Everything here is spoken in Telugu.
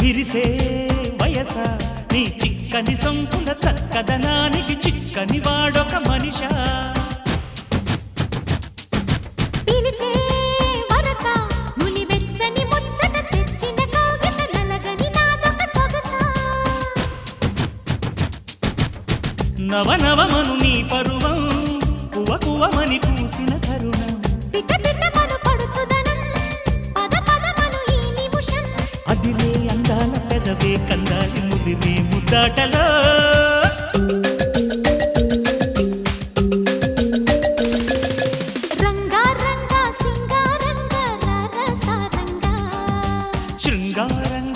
విరిసే వయస నీ చిక్కని సొంపుల చక్కదనానికి చిక్కని వాడొక మనిషా పిలిచే వరస నులి వెచ్చని ముచ్చట తెచ్చిన కాగిత నలగని నాదొక సొగసా నవనవమను నీ పరువం కువ కువమని పూసిన తరుణం పిట పిటమను పడుచుదనం పద పదమను ఈ నిమిషం అదిలే అందాల పెదవే కందాలి ముదిరే ముద్దాటలో రంగా రంగా సింగారంగా రరసారంగా శృంగారంగా